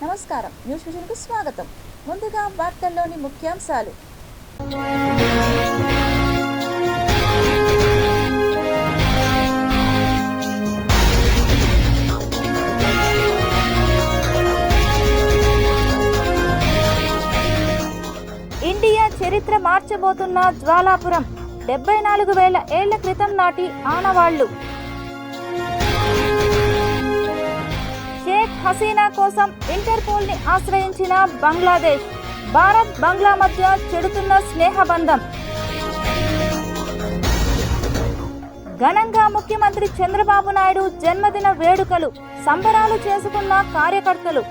నమస్కారం, న్యూస్ విజన్కు స్వాగతం. ముందుగా వార్తల్లోని ముఖ్యాంశాలు. ఇండియా చరిత్ర మార్చబోతున్న జ్వాలాపురం 74,000 ఏళ్ల క్రితం నాటి ఆనవాళ్లు. షేక్ హసీనా కోసం ఇంటర్పోల్ ని ఆశ్రయించిన బంగ్లాదేశ్. భారత్ బంగ్లా మధ్య చెడుతున్న స్నేహబంధం. ఘనంగా ముఖ్యమంత్రి చంద్రబాబు నాయుడు జన్మదిన వేడుకలు. సంబరాలు చేసుకున్న కార్యకర్తలు.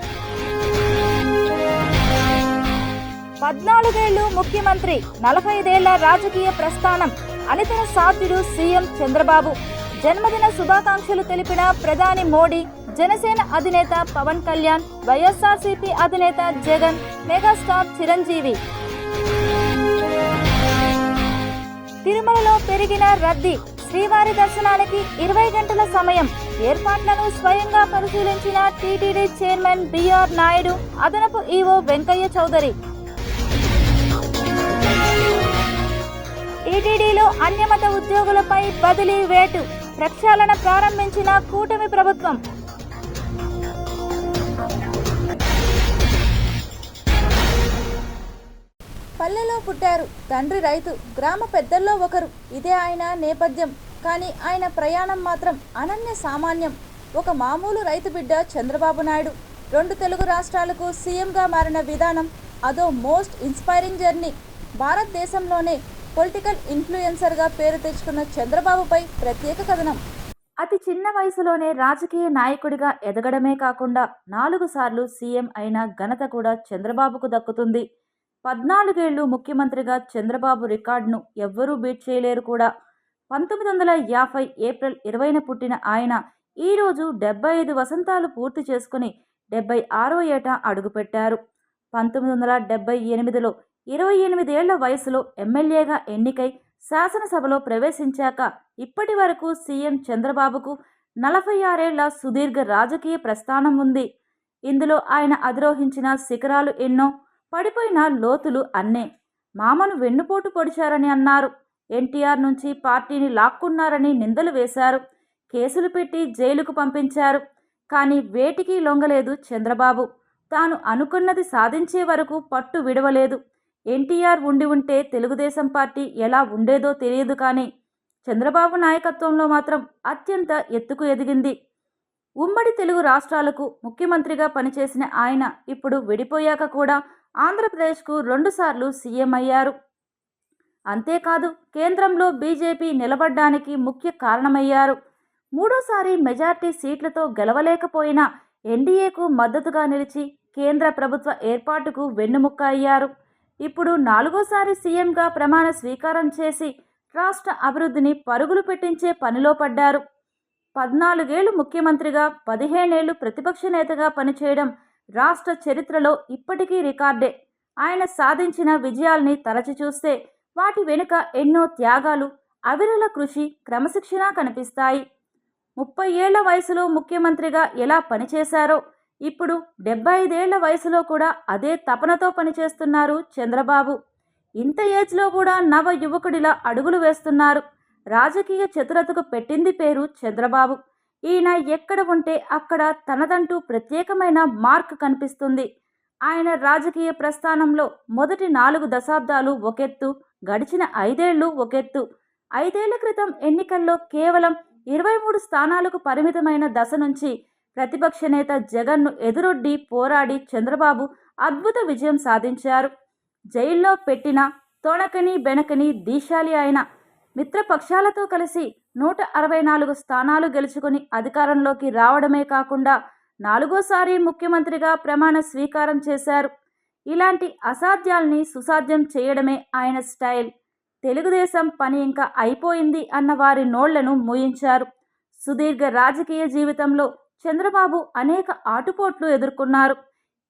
14 ఏళ్లు ముఖ్యమంత్రి, 45 ఏళ్ల రాజకీయ ప్రస్థానం. అనితర సాధ్యుడు సీఎం చంద్రబాబు. జన్మదిన శుభాకాంక్షలు తెలిపిన ప్రధాని మోడీ, జనసేన అధినేత పవన్ కళ్యాణ్, వైఎస్ఆర్సీపీ అధినేత జగన్, మెగాస్టార్ చిరంజీవి. తిరుమలలో పెరిగిన రద్దీ. శ్రీవారి దర్శనానికి 20 గంటల సమయం. ఏర్పాట్లను స్వయంగా పరిశీలించిన టీటీడీ చైర్మన్ బిఆర్ నాయుడు, అదనపు ఈవో వెంకయ్య చౌదరి. టీటీడీలో అన్యమత ఉద్యోగులపై బదిలీ వేటు. ప్రక్షాళన ప్రారంభించిన కూటమి ప్రభుత్వం. పల్లెలో పుట్టారు, తండ్రి రైతు, గ్రామ పెద్దల్లో ఒకరు. ఇదే ఆయన నేపథ్యం. కానీ ఆయన ప్రయాణం మాత్రం అనన్య సామాన్యం. ఒక మామూలు రైతు బిడ్డ చంద్రబాబు నాయుడు 2 తెలుగు రాష్ట్రాలకు సీఎంగా మారిన విధానం అదో మోస్ట్ ఇన్స్పైరింగ్ జర్నీ. భారతదేశంలోనే పొలిటికల్ ఇన్ఫ్లుయెన్సర్గా పేరు తెచ్చుకున్న చంద్రబాబుపై ప్రత్యేక కథనం. అతి చిన్న వయసులోనే రాజకీయ నాయకుడిగా ఎదగడమే కాకుండా 4 సార్లు సీఎం అయిన ఘనత కూడా చంద్రబాబుకు దక్కుతుంది. 14 ఏళ్లు ముఖ్యమంత్రిగా చంద్రబాబు రికార్డును ఎవ్వరూ బీట్ చేయలేరు కూడా. 1950 ఏప్రిల్ 20న పుట్టిన ఆయన ఈరోజు 75 వసంతాలు పూర్తి చేసుకుని 76వ ఏట అడుగుపెట్టారు. 1978లో 28 ఏళ్ల వయసులో ఎమ్మెల్యేగా ఎన్నికై శాసనసభలో ప్రవేశించాక ఇప్పటి వరకు సీఎం చంద్రబాబుకు 46 ఏళ్ల సుదీర్ఘ రాజకీయ ప్రస్థానం ఉంది. ఇందులో ఆయన అధిరోహించిన శిఖరాలు ఎన్నో, పడిపోయిన లోతులు అన్నే. మామను వెన్నుపోటు పొడిచారని అన్నారు. ఎన్టీఆర్ నుంచి పార్టీని లాక్కున్నారని నిందలు వేశారు. కేసులు పెట్టి జైలుకు పంపించారు. కానీ వేటికి లొంగలేదు చంద్రబాబు. తాను అనుకున్నది సాధించే వరకు పట్టు విడవలేదు. ఎన్టీఆర్ ఉంటే తెలుగుదేశం పార్టీ ఎలా ఉండేదో తెలియదు, కానీ చంద్రబాబు నాయకత్వంలో మాత్రం అత్యంత ఎత్తుకు ఎదిగింది. ఉమ్మడి తెలుగు రాష్ట్రాలకు ముఖ్యమంత్రిగా పనిచేసిన ఆయన ఇప్పుడు విడిపోయాక కూడా ఆంధ్రప్రదేశ్కు 2 సార్లు సీఎం అయ్యారు. అంతేకాదు కేంద్రంలో బీజేపీ నిలబడ్డానికి ముఖ్య కారణమయ్యారు. 3వ మెజార్టీ సీట్లతో గెలవలేకపోయినా ఎన్డీఏకు మద్దతుగా నిలిచి కేంద్ర ప్రభుత్వ ఏర్పాటుకు వెన్నుముక్క అయ్యారు. ఇప్పుడు 4వ సీఎంగా ప్రమాణ స్వీకారం చేసి రాష్ట్ర అభివృద్ధిని పరుగులు పెట్టించే పనిలో పడ్డారు. 14 ఏళ్లు ముఖ్యమంత్రిగా, 15 ఏళ్లు ప్రతిపక్ష నేతగా పనిచేయడం రాష్ట్ర చరిత్రలో ఇప్పటికీ రికార్డే. ఆయన సాధించిన విజయాల్ని తలచి చూస్తే వాటి వెనుక ఎన్నో త్యాగాలు, అవిరళ కృషి, క్రమశిక్షణ కనిపిస్తాయి. 30 ఏళ్ల వయసులో ముఖ్యమంత్రిగా ఎలా పనిచేశారో ఇప్పుడు 75 ఏళ్ల వయసులో కూడా అదే తపనతో పనిచేస్తున్నారు చంద్రబాబు. ఇంత ఏజ్లో కూడా నవ యువకుడిలా అడుగులు వేస్తున్నారు. రాజకీయ చతురతకు పెట్టింది పేరు చంద్రబాబు. ఈయన ఎక్కడ ఉంటే అక్కడ తనదంటూ ప్రత్యేకమైన మార్క్ కనిపిస్తుంది. ఆయన రాజకీయ ప్రస్థానంలో మొదటి 4 దశాబ్దాలు ఒకెత్తు, గడిచిన 5 ఏళ్లు ఒకెత్తు. 5 ఏళ్ల క్రితం ఎన్నికల్లో కేవలం 23 స్థానాలకు పరిమితమైన దశ నుంచి ప్రతిపక్ష నేత జగన్ను ఎదురొడ్డి పోరాడి చంద్రబాబు అద్భుత విజయం సాధించారు. జైల్లో పెట్టిన తొణకని బెనకని దీశాలి ఆయన. మిత్రపక్షాలతో కలిసి 164 స్థానాలు గెలుచుకుని అధికారంలోకి రావడమే కాకుండా 4వ ముఖ్యమంత్రిగా ప్రమాణ స్వీకారం చేశారు. ఇలాంటి అసాధ్యాల్ని సుసాధ్యం చేయడమే ఆయన స్టైల్. తెలుగుదేశం పని ఇంకా అయిపోయింది అన్న వారి నోళ్లను మూయించారు. సుదీర్ఘ రాజకీయ జీవితంలో చంద్రబాబు అనేక ఆటుపోట్లు ఎదుర్కొన్నారు.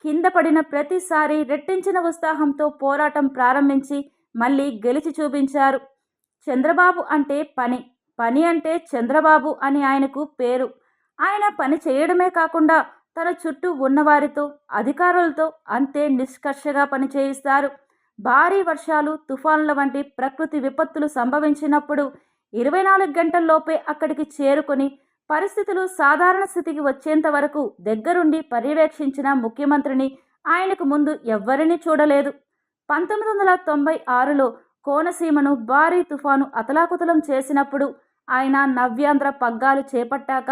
కింద పడిన ప్రతిసారి రెట్టించిన ఉత్సాహంతో పోరాటం ప్రారంభించి మళ్ళీ గెలిచి చూపించారు. చంద్రబాబు అంటే పని, పని అంటే చంద్రబాబు అని ఆయనకు పేరు. ఆయన పని చేయడమే కాకుండా తన చుట్టూ ఉన్నవారితో, అధికారులతో అంతే నిష్కర్షగా పనిచేయిస్తారు. భారీ వర్షాలు, తుఫానుల వంటి ప్రకృతి విపత్తులు సంభవించినప్పుడు 24 గంటల్లోపే అక్కడికి చేరుకొని పరిస్థితులు సాధారణ స్థితికి వచ్చేంత వరకు దగ్గరుండి పర్యవేక్షించిన ముఖ్యమంత్రిని ఆయనకు ముందు ఎవ్వరినీ చూడలేదు. 1996లో కోనసీమను భారీ తుఫాను అతలాకుతలం చేసినప్పుడు ఆయన నవ్యాంధ్ర పగ్గాలు చేపట్టాక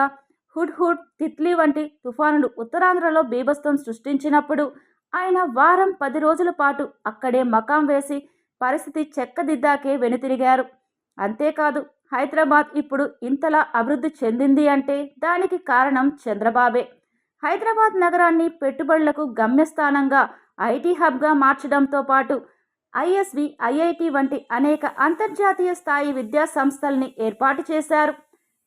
హుడ్, తిత్లీ వంటి తుఫానులు ఉత్తరాంధ్రలో బీభత్సం సృష్టించినప్పుడు ఆయన వారం 10 రోజుల పాటు అక్కడే మకాం వేసి పరిస్థితి చెక్కదిద్దాకే వెనుతిరిగారు. అంతేకాదు, హైదరాబాద్ ఇప్పుడు ఇంతలా అభివృద్ధి చెందింది అంటే దానికి కారణం చంద్రబాబే. హైదరాబాద్ నగరాన్ని పెట్టుబడులకు గమ్యస్థానంగా ఐటీ హబ్గా మార్చడంతో పాటు ఐఎస్వి, ఐఐటి వంటి అనేక అంతర్జాతీయ స్థాయి విద్యా సంస్థల్ని ఏర్పాటు చేశారు.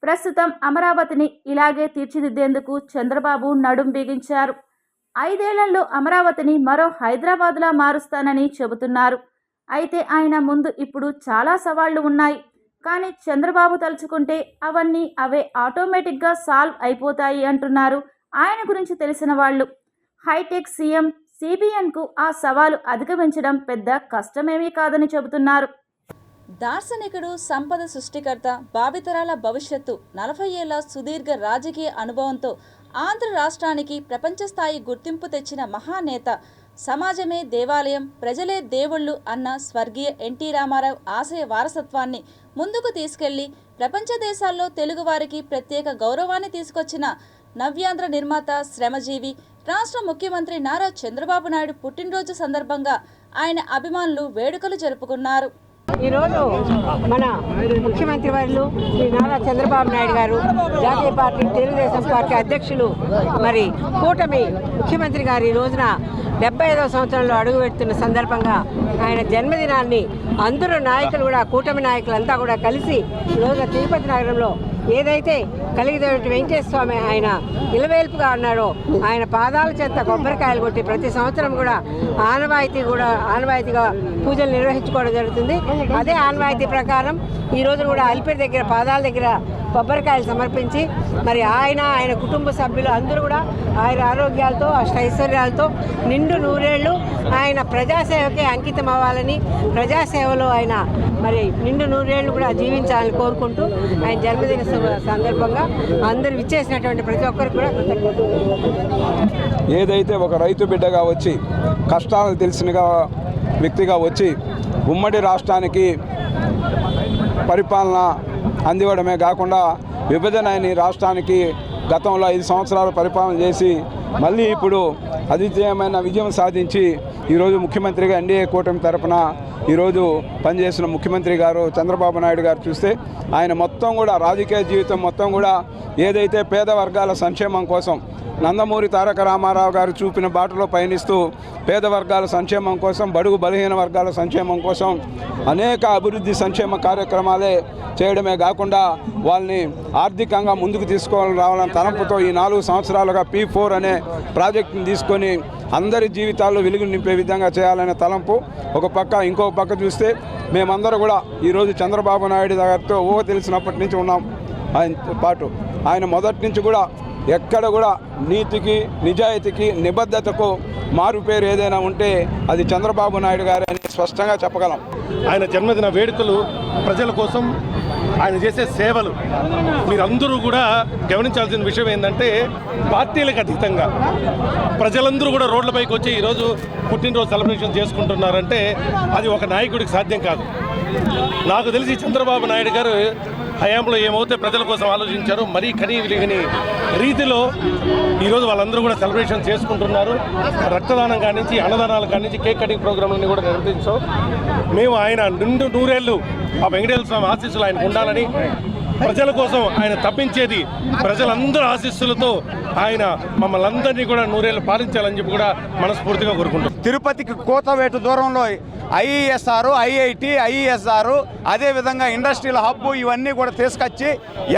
ప్రస్తుతం అమరావతిని ఇలాగే తీర్చిదిద్దేందుకు చంద్రబాబు నడుం బిగించారు. 5 ఏళ్లలో అమరావతిని మరో హైదరాబాద్లా మారుస్తానని చెబుతున్నారు. అయితే ఆయన ముందు ఇప్పుడు చాలా సవాళ్లు ఉన్నాయి. కానీ చంద్రబాబు తలుచుకుంటే అవన్నీ అవే ఆటోమేటిక్గా సాల్వ్ అయిపోతాయి అంటున్నారు ఆయన గురించి తెలిసిన వాళ్ళు. హైటెక్ సీఎం సిబిఎన్కు ఆ సవాలు అధిగమించడం పెద్ద కష్టమేమీ కాదని చెబుతున్నారు. దార్శనికుడు, సంపద సృష్టికర్త, భావితరాల భవిష్యత్తు, 40 ఏళ్ల సుదీర్ఘ రాజకీయ అనుభవంతో ఆంధ్ర రాష్ట్రానికి ప్రపంచ స్థాయి గుర్తింపు తెచ్చిన మహానేత, సమాజమే దేవాలయం, ప్రజలే దేవుళ్ళు అన్న స్వర్గీయ ఎన్టీ రామారావు ఆశయ వారసత్వాన్ని ముందుకు తీసుకెళ్లి ప్రపంచ దేశాల్లో తెలుగువారికి ప్రత్యేక గౌరవాన్ని తీసుకొచ్చిన నవ్యాంధ్ర నిర్మాత, శ్రమజీవి, రాష్ట్ర ముఖ్యమంత్రి నారా చంద్రబాబు నాయుడు పుట్టినరోజు సందర్భంగా ఆయన అభిమానులు వేడుకలు జరుపుకున్నారు. ఈరోజు మన ముఖ్యమంత్రి వర్యులు శ్రీ నారా చంద్రబాబు నాయుడు గారు, జాతీయ పార్టీ తెలుగుదేశం పార్టీ అధ్యక్షులు, మరి కూటమి ముఖ్యమంత్రి గారు ఈ రోజున 75వ సంవత్సరంలో అడుగుపెడుతున్న సందర్భంగా ఆయన జన్మదినాన్ని అందరూ నాయకులు కూడా, కూటమి నాయకులంతా కూడా కలిసి ఈరోజు తిరుపతి నగరంలో ఏదైతే కలిగినటువంటి వెంకటేశ్వర స్వామి ఆయన ఇలవేల్పుగా ఉన్నాడో ఆయన పాదాల చెంత కొబ్బరికాయలు కొట్టి ప్రతి సంవత్సరం కూడా ఆనవాయితీగా పూజలు నిర్వహించుకోవడం జరుగుతుంది. అదే ఆనవాయితీ ప్రకారం ఈరోజు కూడా అలిపిరి దగ్గర పాదాల దగ్గర కొబ్బరికాయలు సమర్పించి మరి ఆయన కుటుంబ సభ్యులు అందరూ కూడా ఆయన ఆరోగ్యాలతో, అష్టైశ్వర్యాలతో నిండు నూరేళ్లు ఆయన ప్రజాసేవకే అంకితం అవ్వాలని, ప్రజాసేవలో ఆయన మరి నిండు నూరేళ్లు కూడా జీవించాలని కోరుకుంటూ ఆయన జన్మదిన సందర్భంగా అందరూ విచ్చేసినటువంటి ప్రతి ఒక్కరికి కూడా కృతజ్ఞతలు. ఏదైతే ఒక రైతు బిడ్డగా వచ్చి కష్టాలు తెలిసిన వ్యక్తిగా వచ్చి ఉమ్మడి రాష్ట్రానికి పరిపాలన అందివ్వడమే కాకుండా విభజన అయిన రాష్ట్రానికి గతంలో 5 సంవత్సరాలు పరిపాలన చేసి మళ్ళీ ఇప్పుడు అద్వితీయమైన విజయం సాధించి ఈరోజు ముఖ్యమంత్రిగా ఎన్డీఏ కూటమి తరపున ఈరోజు పనిచేసిన ముఖ్యమంత్రి గారు చంద్రబాబు నాయుడు గారు చూస్తే ఆయన మొత్తం కూడా రాజకీయ జీవితం మొత్తం కూడా ఏదైతే పేద వర్గాల సంక్షేమం కోసం నందమూరి తారక రామారావు గారు చూపిన బాటలో పయనిస్తూ పేద వర్గాల సంక్షేమం కోసం, బడుగు బలహీన వర్గాల సంక్షేమం కోసం అనేక అభివృద్ధి సంక్షేమ కార్యక్రమాలే చేయడమే కాకుండా వాళ్ళని ఆర్థికంగా ముందుకు తీసుకొని రావాలని తలంపుతో ఈ 4 సంవత్సరాలుగా P4 అనే ప్రాజెక్టుని తీసుకొని అందరి జీవితాల్లో వెలుగు నింపే విధంగా చేయాలనే తలంపు ఒక పక్క. ఇంకో పక్క చూస్తే మేమందరూ కూడా ఈరోజు చంద్రబాబు నాయుడు గారితో తెలిసినప్పటి నుంచి ఉన్నాం. ఆయన పాటు ఆయన మొదటి నుంచి కూడా ఎక్కడ కూడా నీతికి, నిజాయితీకి, నిబద్ధతకు మారు పేరు ఏదైనా ఉంటే అది చంద్రబాబు నాయుడు గారు అని స్పష్టంగా చెప్పగలం. ఆయన జన్మదిన వేడుకలు ప్రజల కోసం ఆయన చేసే సేవలు మీరందరూ కూడా గమనించాల్సిన విషయం ఏంటంటే పార్టీలకు అతీతంగా ప్రజలందరూ కూడా రోడ్లపైకి వచ్చి ఈరోజు పుట్టినరోజు సెలబ్రేషన్ చేసుకుంటున్నారంటే అది ఒక నాయకుడికి సాధ్యం కాదు. నాకు తెలిసి చంద్రబాబు నాయుడు గారు హయాంలో ఏమవుతే ప్రజల కోసం ఆలోచించారో మరీ కనీవిలిగని రీతిలో ఈరోజు వాళ్ళందరూ కూడా సెలబ్రేషన్ చేసుకుంటున్నారు. రక్తదానం కానించి, అన్నదానాల కానించి, కేక్ కటింగ్ ప్రోగ్రాంలన్నీ కూడా నిర్వహించాం. మేము ఆయన నిండు నూరేళ్లు ఆ వెంకటేశ్వర స్వామి ఆశీస్సులు ఆయనకు ఉండాలని, ప్రజల కోసం ఆయన తప్పించేది ప్రజలందరూ ఆశీస్సులతో ఆయన మమ్మల్ని అందరినీ కూడా నూరేళ్లు పాలించాలని చెప్పి కూడా మనస్ఫూర్తిగా కోరుకుంటాం. తిరుపతికి కోతవేటు దూరంలో ఐఈఎస్ఆర్, ఐఐటి, ఐఈఎస్ఆర్, అదేవిధంగా ఇండస్ట్రియల్ హబ్ ఇవన్నీ కూడా తీసుకొచ్చి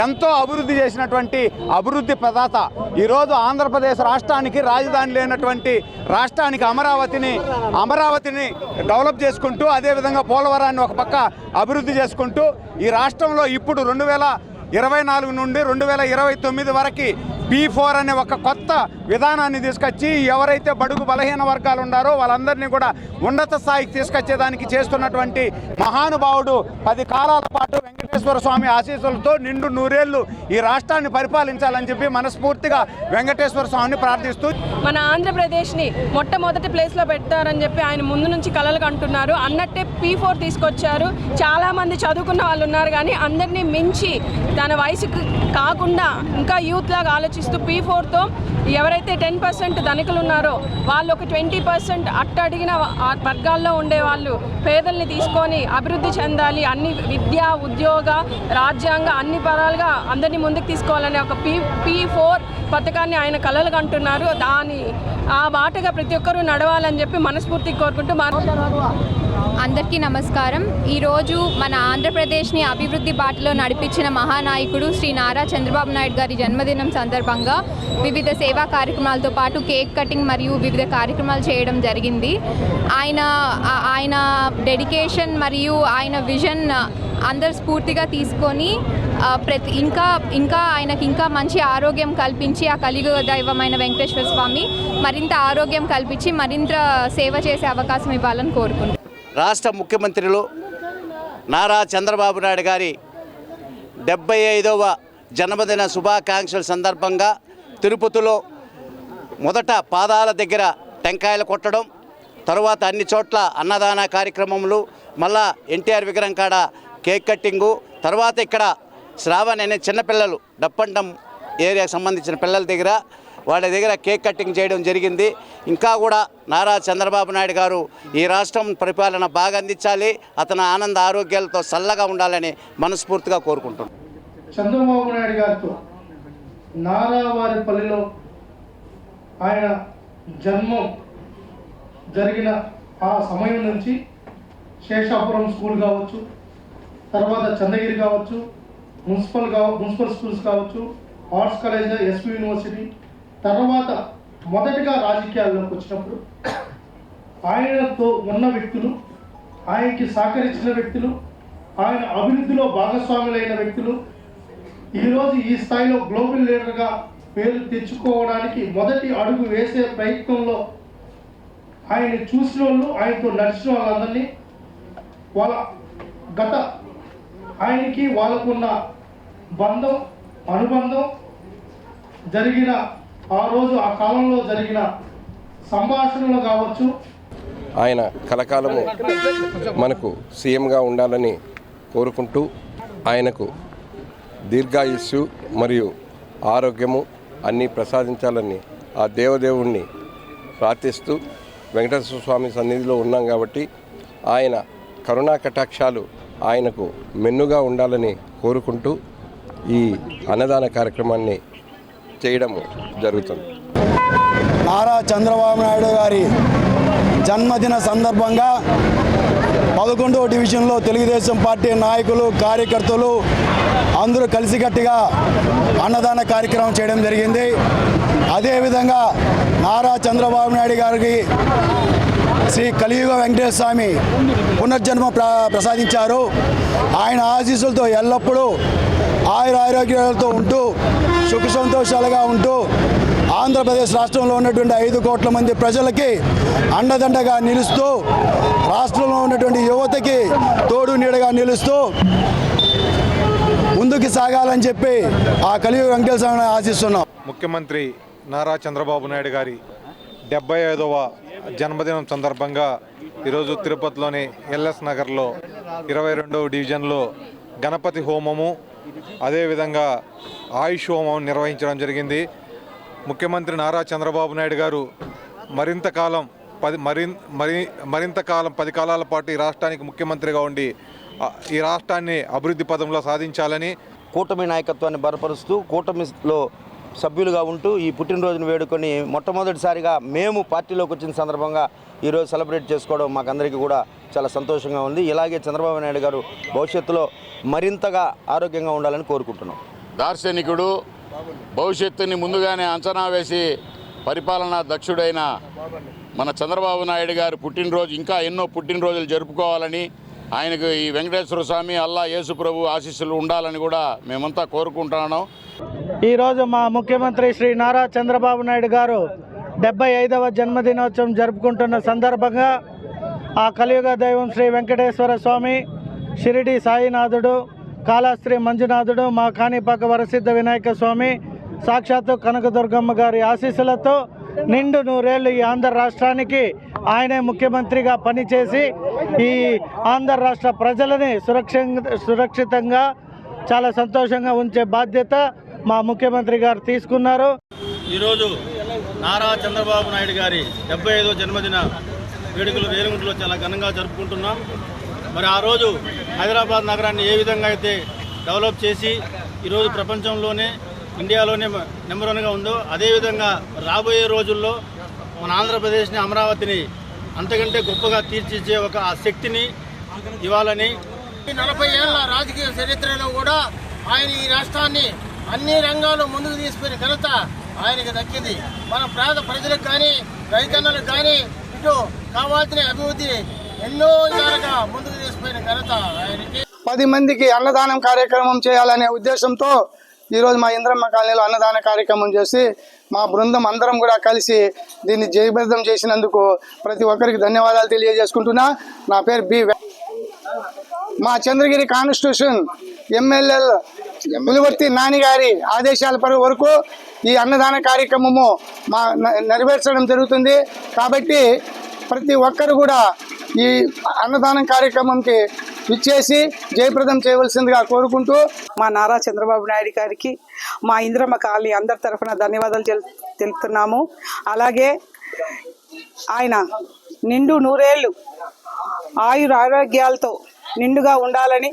ఎంతో అభివృద్ధి చేసినటువంటి అభివృద్ధి ప్రదాత. ఈరోజు ఆంధ్రప్రదేశ్ రాష్ట్రానికి రాజధాని లేనటువంటి రాష్ట్రానికి అమరావతిని డెవలప్ చేసుకుంటూ, అదేవిధంగా పోలవరాన్ని ఒక పక్క అభివృద్ధి చేసుకుంటూ ఈ రాష్ట్రంలో ఇప్పుడు 2024 నుండి 2029 వరకు P4 అనే ఒక కొత్త విధానాన్ని తీసుకొచ్చి ఎవరైతే బడుగు బలహీన వర్గాలు ఉన్నారో వాళ్ళందరినీ కూడా ఉన్నత స్థాయికి తీసుకొచ్చేదానికి చేస్తున్నటువంటి మహానుభావుడు 10 కాలాల పాటు వెంకటేశ్వర స్వామి ఆశీస్సులతో నిండు నూరేళ్లు ఈ రాష్ట్రాన్ని పరిపాలించాలని చెప్పి మనస్ఫూర్తిగా వెంకటేశ్వర స్వామిని ప్రార్థిస్తూ మన ఆంధ్రప్రదేశ్ని మొట్టమొదటి ప్లేస్లో పెడతారని చెప్పి ఆయన ముందు నుంచి కలలు కంటున్నారు. అన్నట్టే P4 తీసుకొచ్చారు. చాలామంది చదువుకున్న వాళ్ళు ఉన్నారు, కానీ అందరినీ మించి తన వయసుకు కాకుండా ఇంకా యూత్ లాగా ఆలోచిస్తూ P4తో ఎవరైతే 10% ధనికులు ఉన్నారో వాళ్ళు ఒక 20% అట్టడిగిన వర్గాల్లో ఉండే వాళ్ళు పేదల్ని తీసుకొని అభివృద్ధి చెందాలి, అన్ని విద్య ఉద్యోగ రాజ్యాంగ అన్ని పరాలుగా అందరినీ ముందుకు తీసుకోవాలనే ఒక P4 పథకాన్ని ఆయన కలలు కంటున్నారు. ఆ బాటగా ప్రతి ఒక్కరూ నడవాలని చెప్పి మనస్ఫూర్తిగా కోరుకుంటూ అందరికీ నమస్కారం. ఈరోజు మన ఆంధ్రప్రదేశ్ని అభివృద్ధి బాటలో నడిపించిన మహానాయకుడు శ్రీ నారా చంద్రబాబు నాయుడు గారి జన్మదినం సందర్భంగా వివిధ సేవా కార్యక్రమాలతో పాటు కేక్ కటింగ్ మరియు వివిధ కార్యక్రమాలు చేయడం జరిగింది. ఆయన డెడికేషన్ మరియు ఆయన విజన్ అందరు స్ఫూర్తిగా తీసుకొని ఇంకా ఆయనకి ఇంకా మంచి ఆరోగ్యం కల్పించి ఆ కలియుగ దైవమైన వెంకటేశ్వర స్వామి మరింత ఆరోగ్యం కల్పించి మరింత సేవ చేసే అవకాశం ఇవ్వాలని కోరుకుంటున్నాను. రాష్ట్ర ముఖ్యమంత్రులు నారా చంద్రబాబు నాయుడు గారి 75వ జన్మదిన శుభాకాంక్షల సందర్భంగా తిరుపతిలో మొదట పాదాల దగ్గర టెంకాయలు కొట్టడం, తర్వాత అన్ని చోట్ల అన్నదాన కార్యక్రమములు, మళ్ళా ఎన్టీఆర్ విగ్రహం కాడ కేక్ కట్టింగు, తర్వాత ఇక్కడ శ్రావణ్ అనే చిన్నపిల్లలు డప్పండం ఏరియాకి సంబంధించిన పిల్లల దగ్గర వాళ్ళ దగ్గర కేక్ కటింగ్ చేయడం జరిగింది. ఇంకా కూడా నారా చంద్రబాబు నాయుడు గారు ఈ రాష్ట్రం పరిపాలన బాగా అందించాలి, అతను ఆనంద ఆరోగ్యాలతో చల్లగా ఉండాలని మనస్ఫూర్తిగా కోరుకుంటున్నాను. చంద్రబాబు నాయుడు గారితో నారావారిపల్లిలో ఆయన జన్మం జరిగిన ఆ సమయం నుంచి శేషాపురం స్కూల్ కావచ్చు, తర్వాత చంద్రగిరి కావచ్చు, మున్సిపల్ స్కూల్స్ కావచ్చు, ఆర్ట్స్ కాలేజ్, ఎస్పీ యూనివర్సిటీ, తర్వాత మొదటిగా రాజకీయాల్లోకి వచ్చినప్పుడు ఆయనతో ఉన్న వ్యక్తులు, ఆయనకి సహకరించిన వ్యక్తులు, ఆయన అభివృద్ధిలో భాగస్వాములైన వ్యక్తులు ఈరోజు ఈ స్థాయిలో గ్లోబల్ లీడర్గా పేరు తెచ్చుకోవడానికి మొదటి అడుగు వేసే ప్రయత్నంలో ఆయన్ని చూసిన వాళ్ళు, ఆయనతో నడిచిన వాళ్ళందరినీ వాళ్ళ గత ఆయనకి వాళ్ళకున్న బంధం అనుబంధం జరిగిన ఆ రోజు ఆ కాలంలో జరిగిన సంభాషణలు కావచ్చు. ఆయన కలకాలము మనకు సీఎంగా ఉండాలని కోరుకుంటూ ఆయనకు దీర్ఘాయుస్సు మరియు ఆరోగ్యము అన్నీ ప్రసాదించాలని ఆ దేవదేవుణ్ణి ప్రార్థిస్తూ వెంకటేశ్వర స్వామి సన్నిధిలో ఉన్నాం కాబట్టి ఆయన కరుణా కటాక్షాలు ఆయనకు మెన్నుగా ఉండాలని కోరుకుంటూ ఈ అన్నదాన కార్యక్రమాన్ని చేయడం జరుగుతుంది. నారా చంద్రబాబు నాయుడు గారి జన్మదిన సందర్భంగా 11వ డివిజన్లో తెలుగుదేశం పార్టీ నాయకులు, కార్యకర్తలు అందరూ కలిసికట్టుగా అన్నదాన కార్యక్రమం చేయడం జరిగింది. అదేవిధంగా నారా చంద్రబాబు నాయుడు గారికి శ్రీ కలియుగ వెంకటేశ్వర స్వామి పునర్జన్మ ప్రసాదించారు. ఆయన ఆశీస్సులతో ఎల్లప్పుడూ ఆయురారోగ్యాలతో ఉంటూ సుఖ సంతోషాలుగా ఉంటూ ఆంధ్రప్రదేశ్ రాష్ట్రంలో ఉన్నటువంటి 5 కోట్ల మంది ప్రజలకి అండదండగా నిలుస్తూ రాష్ట్రంలో ఉన్నటువంటి యువతకి తోడు నీడగా నిలుస్తూ ముందుకు సాగాలని చెప్పి ఆ కలియుగ వెంకటేశ్వర స్వామిని ఆశిస్తున్నాం. ముఖ్యమంత్రి నారా చంద్రబాబు నాయుడు గారి 75వ జన్మదినం సందర్భంగా ఈరోజు తిరుపతిలోని ఎల్ఎస్ నగర్లో 22వ డివిజన్లో గణపతి హోమము, అదేవిధంగా ఆయుష్ హోమం నిర్వహించడం జరిగింది. ముఖ్యమంత్రి నారా చంద్రబాబు నాయుడు గారు మరింత కాలం 10 కాలాల పాటు ఈ రాష్ట్రానికి ముఖ్యమంత్రిగా ఉండి ఈ రాష్ట్రాన్ని అభివృద్ధి పదంలో సాధించాలని కూటమి నాయకత్వాన్ని బలపరుస్తూ కూటమిలో సభ్యులుగా ఉంటూ ఈ పుట్టినరోజును వేడుకొని మొట్టమొదటిసారిగా మేము పార్టీలోకి వచ్చిన సందర్భంగా ఈరోజు సెలబ్రేట్ చేసుకోవడం మాకందరికీ కూడా చాలా సంతోషంగా ఉంది. ఇలాగే చంద్రబాబు నాయుడు గారు భవిష్యత్తులో మరింతగా ఆరోగ్యంగా ఉండాలని కోరుకుంటున్నాం. దార్శనికుడు, భవిష్యత్తుని ముందుగానే అంచనా వేసి పరిపాలనా దక్షుడైన మన చంద్రబాబు నాయుడు గారు పుట్టినరోజు ఇంకా ఎన్నో పుట్టినరోజులు జరుపుకోవాలని, ఆయనకు ఈ వెంకటేశ్వర స్వామి అల్లా యేసు ప్రభు ఆశీస్సులు ఉండాలని కూడా మేమంతా కోరుకుంటున్నాం. ఈరోజు మా ముఖ్యమంత్రి శ్రీ నారా చంద్రబాబు నాయుడు గారు 75వ జన్మదినోత్సవం జరుపుకుంటున్న సందర్భంగా ఆ కలియుగ దైవం శ్రీ వెంకటేశ్వర స్వామి, షిరిడి సాయినాథుడు, కాళహస్త్రి మంజునాథుడు, మా కాణిపాక వరసిద్ధ వినాయక స్వామి, సాక్షాత్తు కనకదుర్గమ్మ గారి ఆశీస్సులతో నిండు నూరేళ్లు ఈ ఆంధ్ర రాష్ట్రానికి ఆయనే ముఖ్యమంత్రిగా పనిచేసి ఈ ఆంధ్ర రాష్ట్ర ప్రజలని సురక్షితంగా చాలా సంతోషంగా ఉంచే బాధ్యత మా ముఖ్యమంత్రి గారు తీసుకున్నారు. ఈరోజు నారా చంద్రబాబు నాయుడు గారి 75వ జన్మదిన వేడుకలు రేణిగుంటలో చాలా ఘనంగా జరుపుకుంటున్నాం. మరి ఆ రోజు హైదరాబాద్ నగరాన్ని ఏ విధంగా అయితే డెవలప్ చేసి ఈరోజు ప్రపంచంలోనే ఇండియాలోనే నెంబర్ 1గా ఉందో అదేవిధంగా రాబోయే రోజుల్లో మన ఆంధ్రప్రదేశ్ని, అమరావతిని అంతకంటే గొప్పగా తీర్చిచ్చే ఒక ఆ శక్తిని ఇవ్వాలని 40 ఏళ్ల రాజకీయ చరిత్రలో కూడా ఆయన ఈ రాష్ట్రాన్ని అన్ని రంగాల్లో ముందుకు తీసుకునే ఘనత ఆయనకి దక్కింది. మన పేద ప్రజలకు కానీ రైతన్నలకు కానీ ఇటు కావాల్సిన అభివృద్ధి ఎన్నో విధాలుగా ముందుకు తీసుకునే ఘనత ఆయనకి. 10 మందికి అన్నదానం కార్యక్రమం చేయాలనే ఉద్దేశంతో ఈరోజు మా ఇంద్రమ్మ కాలనీలో అన్నదాన కార్యక్రమం చేసి మా బృందం అందరం కూడా కలిసి దీన్ని జయప్రదం చేసినందుకు ప్రతి ఒక్కరికి ధన్యవాదాలు తెలియజేసుకుంటున్నా. నా పేరు బి. మా చంద్రగిరి కాన్స్టిట్యూషన్ ఎమ్మెల్యే పులివర్తి నాని గారి ఆదేశాల వరకు ఈ అన్నదాన కార్యక్రమము మా నెరవేర్చడం జరుగుతుంది. కాబట్టి ప్రతి ఒక్కరు కూడా ఈ అన్నదానం కార్యక్రమంకి విచ్చేసి జయప్రదం చేయవలసిందిగా కోరుకుంటూ మా నారా చంద్రబాబు నాయుడు గారికి మా ఇంద్రమ్మ కాలనీ అందరి తరఫున ధన్యవాదాలు తెలుపుతున్నాము. అలాగే ఆయన నిండు నూరేళ్ళు ఆరోగ్యాలతో నిండుగా ఉండాలని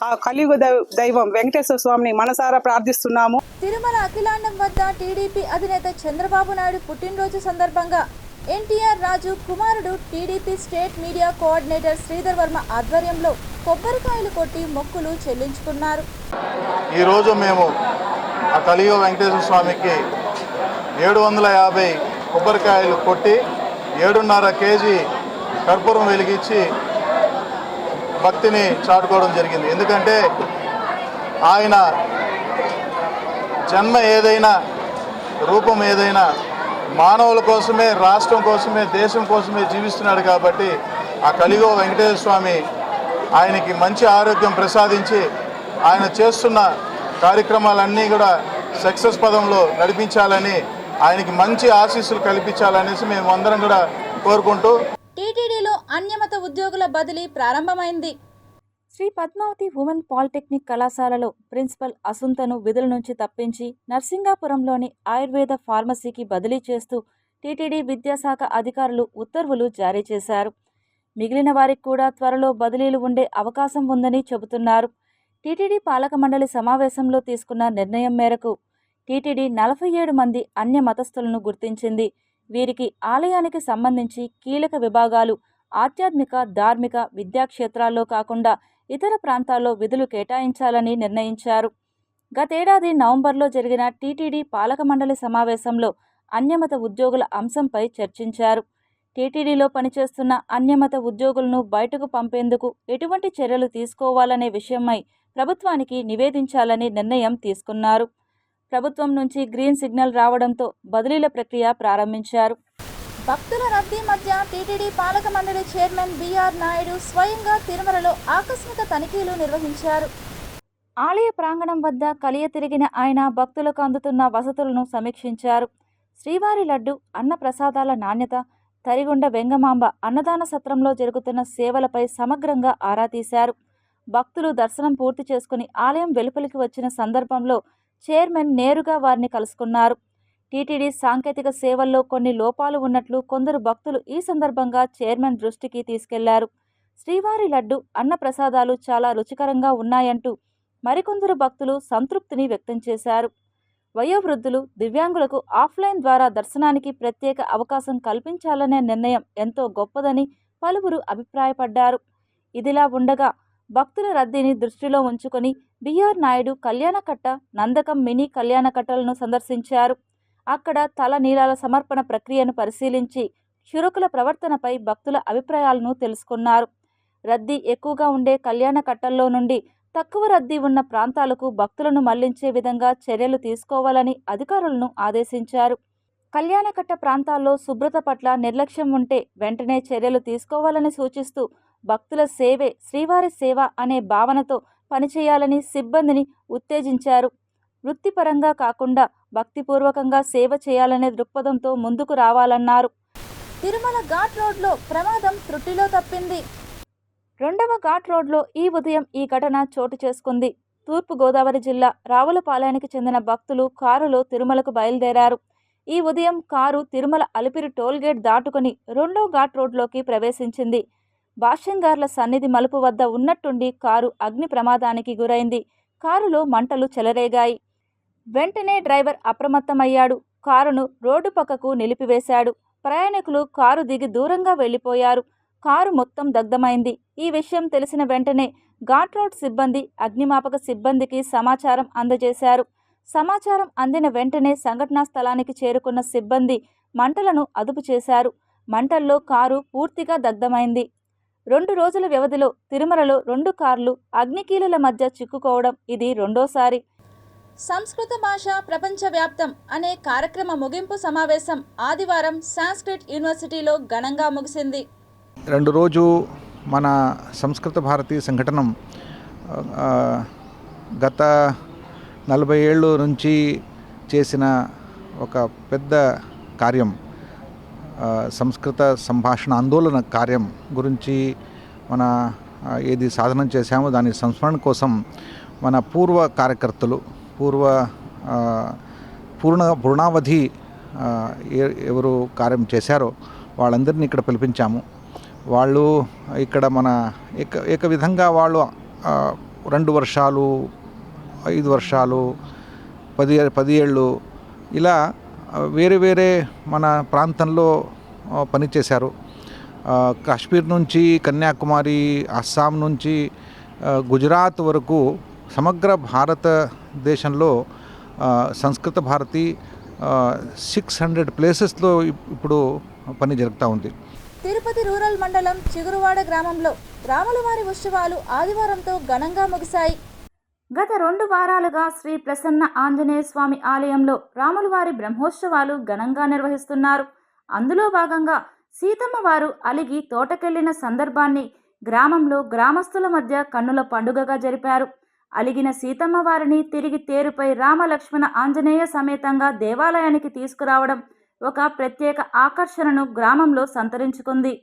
ఆ కలియుగ దైవం వెంకటేశ్వర స్వామిని మనసారా ప్రార్థిస్తున్నాము. తిరుమల అఖిలాండం వద్ద టీడీపీ అధినేత చంద్రబాబు నాయుడు పుట్టినరోజు సందర్భంగా ఎన్టీఆర్ రాజు కుమారుడు TDP state media coordinator Sridhar Varma ఆధ్వర్యంలో కొబ్బరికాయలు కొట్టి మొక్కులు చెల్లించుకున్నారు. ఈరోజు మేము ఆ కలియుగ వెంకటేశ్వర స్వామికి 750 కొబ్బరికాయలు కొట్టి 7.5 కేజీ కర్పూరం వెలిగించి భక్తిని చాటుకోవడం జరిగింది. ఎందుకంటే ఆయన జన్మ ఏదైనా, రూపం ఏదైనా మానవుల కోసమే, రాష్ట్రం కోసమే, దేశం కోసమే జీవిస్తున్నాడు. కాబట్టి ఆ కలియుగ వెంకటేశ్వర స్వామి ఆయనకి మంచి ఆరోగ్యం ప్రసాదించి ఆయన చేస్తున్న కార్యక్రమాలన్నీ కూడా సక్సెస్ పదంలో నడిపించాలని, ఆయనకి మంచి ఆశీస్సులు కల్పించాలనేసి మేము అందరం కూడా కోరుకుంటూ టీటీడీలో అన్యమత ఉద్యోగుల బదిలీ ప్రారంభమైంది. శ్రీ పద్మావతి ఉమెన్ పాలిటెక్నిక్ కళాశాలలో ప్రిన్సిపల్ అసుంతను విధుల నుంచి తప్పించి నర్సింగాపురంలోని ఆయుర్వేద ఫార్మసీకి బదిలీ చేస్తూ టీటీడీ విద్యాశాఖ అధికారులు ఉత్తర్వులు జారీ చేశారు. మిగిలిన వారికి కూడా త్వరలో బదిలీలు ఉండే అవకాశం ఉందని చెబుతున్నారు. టీటీడీ పాలక మండలి సమావేశంలో తీసుకున్న నిర్ణయం మేరకు టీటీడీ 47 మంది అన్య మతస్థులను గుర్తించింది. వీరికి ఆలయానికి సంబంధించి కీలక విభాగాలు ఆధ్యాత్మిక, ధార్మిక, విద్యాక్షేత్రాల్లో కాకుండా ఇతర ప్రాంతాల్లో విధులు కేటాయించాలని నిర్ణయించారు. గతేడాది నవంబర్లో జరిగిన టీటీడీ పాలక మండలి సమావేశంలో అన్యమత ఉద్యోగుల అంశంపై చర్చించారు. టీటీడీలో పనిచేస్తున్న అన్యమత ఉద్యోగులను బయటకు పంపేందుకు ఎటువంటి చర్యలు తీసుకోవాలనే విషయమై ప్రభుత్వానికి నివేదించాలని నిర్ణయం తీసుకున్నారు. ప్రభుత్వం నుంచి గ్రీన్ సిగ్నల్ రావడంతో బదిలీల ప్రక్రియ ప్రారంభించారు. భక్తుల రద్దీ మధ్య టీటీడీ పాలక మండలి చైర్మన్ బిఆర్ నాయుడు స్వయంగా తిరుమలలో ఆకస్మిక తనిఖీలు నిర్వహించారు. ఆలయ ప్రాంగణం వద్ద కలియ తిరిగిన ఆయన భక్తులకు అందుతున్న వసతులను సమీక్షించారు. శ్రీవారి లడ్డు, అన్న ప్రసాదాల నాణ్యత, తరిగొండ వెంగమాంబ అన్నదాన సత్రంలో జరుగుతున్న సేవలపై సమగ్రంగా ఆరా తీశారు. భక్తులు దర్శనం పూర్తి చేసుకుని ఆలయం వెలుపలికి వచ్చిన సందర్భంలో చైర్మన్ నేరుగా వారిని కలుసుకున్నారు. టీటీడీ సాంకేతిక సేవల్లో కొన్ని లోపాలు ఉన్నట్లు కొందరు భక్తులు ఈ సందర్భంగా చైర్మన్ దృష్టికి తీసుకెళ్లారు. శ్రీవారి లడ్డు, అన్న ప్రసాదాలు చాలా రుచికరంగా ఉన్నాయంటూ మరికొందరు భక్తులు సంతృప్తిని వ్యక్తం చేశారు. వయోవృద్ధులు, దివ్యాంగులకు ఆఫ్లైన్ ద్వారా దర్శనానికి ప్రత్యేక అవకాశం కల్పించాలనే నిర్ణయం ఎంతో గొప్పదని పలువురు అభిప్రాయపడ్డారు. ఇదిలా ఉండగా భక్తుల రద్దీని దృష్టిలో ఉంచుకొని బిఆర్ నాయుడు కళ్యాణకట్ట, నందకం మినీ కళ్యాణకట్టలను సందర్శించారు. అక్కడ తల నీలాల సమర్పణ ప్రక్రియను పరిశీలించి క్షురకుల ప్రవర్తనపై భక్తుల అభిప్రాయాలను తెలుసుకున్నారు. రద్దీ ఎక్కువగా ఉండే కళ్యాణకట్టల్లో నుండి తక్కువ రద్దీ ఉన్న ప్రాంతాలకు భక్తులను మళ్లించే విధంగా చర్యలు తీసుకోవాలని అధికారులను ఆదేశించారు. కళ్యాణకట్ట ప్రాంతాల్లో శుభ్రత పట్ల నిర్లక్ష్యం ఉంటే వెంటనే చర్యలు తీసుకోవాలని సూచిస్తూ భక్తుల సేవే శ్రీవారి సేవ అనే భావనతో పనిచేయాలని సిబ్బందిని ఉత్తేజించారు. వృత్తిపరంగా కాకుండా భక్తిపూర్వకంగా సేవ చేయాలనే దృక్పథంతో ముందుకు రావాలన్నారు. తిరుమల ఘాట్ రోడ్లో ప్రమాదం త్రుటిలో తప్పింది. 2వ ఘాట్ రోడ్లో ఈ ఉదయం ఈ ఘటన చోటు చేసుకుంది. తూర్పుగోదావరి జిల్లా రావులపాలెనికి చెందిన భక్తులు కారులో తిరుమలకు బయలుదేరారు. ఈ ఉదయం కారు తిరుమల అలిపిరి టోల్గేట్ దాటుకుని 2వ ఘాట్ రోడ్లోకి ప్రవేశించింది. భాష్యంగార్ల సన్నిధి మలుపు వద్ద ఉన్నట్టుండి కారు అగ్ని ప్రమాదానికి గురైంది. కారులో మంటలు చెలరేగాయి. వెంటనే డ్రైవర్ అప్రమత్తమయ్యాడు. కారును రోడ్డు పక్కకు నిలిపివేశాడు. ప్రయాణికులు కారు దిగి దూరంగా వెళ్లిపోయారు. కారు మొత్తం దగ్ధమైంది. ఈ విషయం తెలిసిన వెంటనే ఘాట్ రోడ్ సిబ్బంది అగ్నిమాపక సిబ్బందికి సమాచారం అందజేశారు. సమాచారం అందిన వెంటనే సంఘటనా స్థలానికి చేరుకున్న సిబ్బంది మంటలను అదుపు చేశారు. మంటల్లో కారు పూర్తిగా దగ్ధమైంది. 2 రోజుల వ్యవధిలో తిరుమలలో 2 కార్లు అగ్నికీలల మధ్య చిక్కుకోవడం ఇది రెండోసారి. సంస్కృత భాష ప్రపంచవ్యాప్తం అనే కార్యక్రమ ముగింపు సమావేశం ఆదివారం సాంస్క్రిట్ యూనివర్సిటీలో ఘనంగా ముగిసింది. 2 రోజు మన సంస్కృత భారతి సంఘటనం గత 40 ఏళ్ళు నుంచి చేసిన ఒక పెద్ద కార్యం, సంస్కృత సంభాషణ ఆందోళన కార్యం గురించి మన ఏది సాధనం చేశామో దాని సంస్మరణ కోసం మన పూర్వ కార్యకర్తలు పూర్ణావధి ఎవరు కార్యం చేశారో వాళ్ళందరినీ ఇక్కడ పిలిపించాము. వాళ్ళు ఇక్కడ మన ఏక విధంగా వాళ్ళు 2 వర్షాలు 5 వర్షాలు 10 ఏళ్ళు ఇలా వేరే వేరే మన ప్రాంతంలో పనిచేశారు. కాశ్మీర్ నుంచి కన్యాకుమారి, అస్సాం నుంచి గుజరాత్ వరకు సమగ్ర భారతదేశంలో సంస్కృత భారతి 600 ప్లేసెస్లో ఇప్పుడు పని జరుగుతూ ఉంది. తిరుపతి రూరల్ మండలం చిగురువాడ గ్రామంలో రాములవారి ఉత్సవాలు ఆదివారంతో ఘనంగా ముగిశాయి. గత 2 వారాలుగా శ్రీ ప్రసన్న ఆంజనేయ స్వామి ఆలయంలో రాములవారి బ్రహ్మోత్సవాలు ఘనంగా నిర్వహిస్తున్నారు. అందులో భాగంగా సీతమ్మ వారు అలిగి తోటకెళ్లిన సందర్భాన్ని గ్రామంలో గ్రామస్తుల మధ్య కన్నుల పండుగగా జరిపారు. అలిగిన సీతమ్మ వారిని తిరిగి తేరుపై రామలక్ష్మణ ఆంజనేయ సమేతంగా దేవాలయానికి తీసుకురావడం ఒక ప్రత్యేక ఆకర్షణను గ్రామంలో సంతరించుకుంది.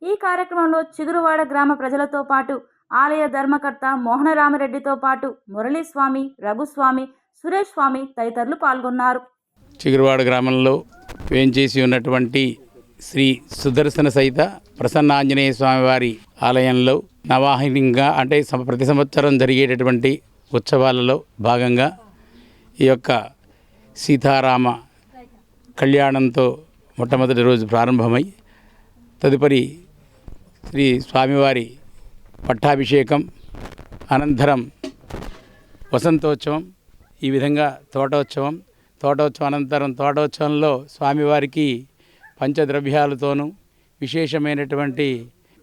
ఈ కార్యక్రమంలో చిగురువాడ గ్రామ ప్రజలతో పాటు ఆలయ ధర్మకర్త మోహనరామరెడ్డితో పాటు మురళీస్వామి, రఘుస్వామి, సురేష్ స్వామి తదితరులు పాల్గొన్నారు. చిగురువాడ గ్రామంలో వేంచేసి ఉన్నటువంటి శ్రీ సుదర్శన సహిత ప్రసన్న ఆంజనేయ స్వామి వారి ఆలయంలో నవాహినిగా అంటే ప్రతి సంవత్సరం జరిగేటటువంటి ఉత్సవాలలో భాగంగా ఈ యొక్క సీతారామ కళ్యాణంతో మొట్టమొదటి రోజు ప్రారంభమై తదుపరి శ్రీ స్వామివారి పట్టాభిషేకం అనంతరం వసంతోత్సవం, ఈ విధంగా తోటోత్సవం అనంతరం తోటోత్సవంలో స్వామివారికి పంచద్రవ్యాలతోనూ విశేషమైనటువంటి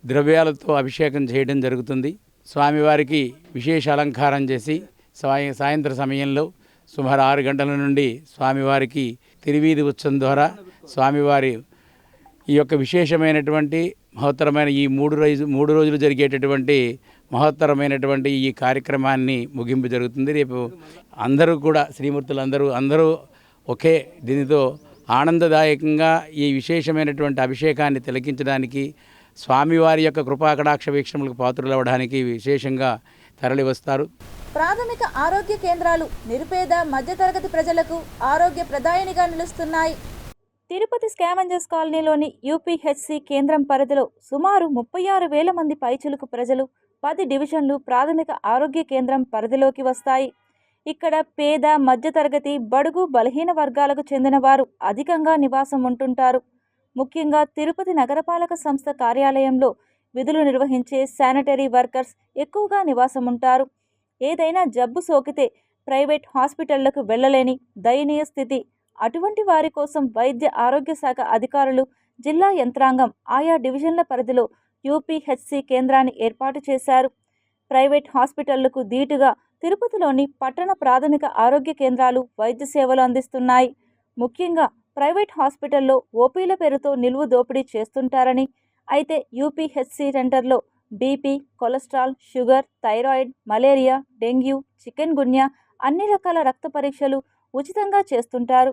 ద్రవ్యాలతో అభిషేకం చేయడం జరుగుతుంది. స్వామివారికి విశేష అలంకారం చేసి సాయంత్ర సమయంలో సుమారు 6 గంటల నుండి స్వామివారికి తిరువీధి ఉత్సవం ద్వారా స్వామివారి ఈ యొక్క విశేషమైనటువంటి మహోత్తరమైన ఈ 3 రోజులు జరిగేటటువంటి మహోత్తరమైనటువంటి ఈ కార్యక్రమాన్ని ముగింపు జరుగుతుంది. రేపు అందరూ కూడా శ్రీమూర్తులు అందరూ ఒకే దీనితో ఆనందదాయకంగా ఈ విశేషమైనటువంటి అభిషేకాన్ని తిలకించడానికి స్వామివారి యొక్క కృపాకటాక్ష వీక్షణములకు పాత్రులవడానికి విశేషంగా తరలి వస్తారు. ప్రాథమిక ఆరోగ్య కేంద్రాలు నిరుపేద మధ్యతరగతి ప్రజలకు ఆరోగ్య ప్రదాయనిగా నిలుస్తున్నాయి. తిరుపతి స్కావెంజర్స్ కాలనీలోని యూపీహెచ్సి కేంద్రం పరిధిలో సుమారు 36,000 మంది పైచిలుకు ప్రజలు 10 డివిజన్లు ప్రాథమిక ఆరోగ్య కేంద్రం పరిధిలోకి వస్తాయి. ఇక్కడ పేద మధ్యతరగతి బడుగు బలహీన వర్గాలకు చెందిన వారు అధికంగా నివాసం ఉంటుంటారు. ముఖ్యంగా తిరుపతి నగరపాలక సంస్థ కార్యాలయంలో విధులు నిర్వహించే శానిటరీ వర్కర్స్ ఎక్కువగా నివాసం ఉంటారు. ఏదైనా జబ్బు సోకితే ప్రైవేట్ హాస్పిటళ్లకు వెళ్లలేని దయనీయ స్థితి. అటువంటి వారి కోసం వైద్య ఆరోగ్య శాఖ అధికారులు, జిల్లా యంత్రాంగం ఆయా డివిజన్ల పరిధిలో యూపీహెచ్సి కేంద్రాన్ని ఏర్పాటు చేశారు. ప్రైవేట్ హాస్పిటళ్లకు ధీటుగా తిరుపతిలోని పట్టణ ప్రాథమిక ఆరోగ్య కేంద్రాలు వైద్య సేవలు అందిస్తున్నాయి. ముఖ్యంగా ప్రైవేట్ హాస్పిటల్లో ఓపీల పేరుతో నిలువు దోపిడీ చేస్తుంటారని, అయితే యూపీహెచ్సి సెంటర్లో BP, cholesterol, sugar, thyroid, malaria, dengue, chikungunya అన్ని రకాల రక్త పరీక్షలు ఉచితంగా చేస్తుంటారు.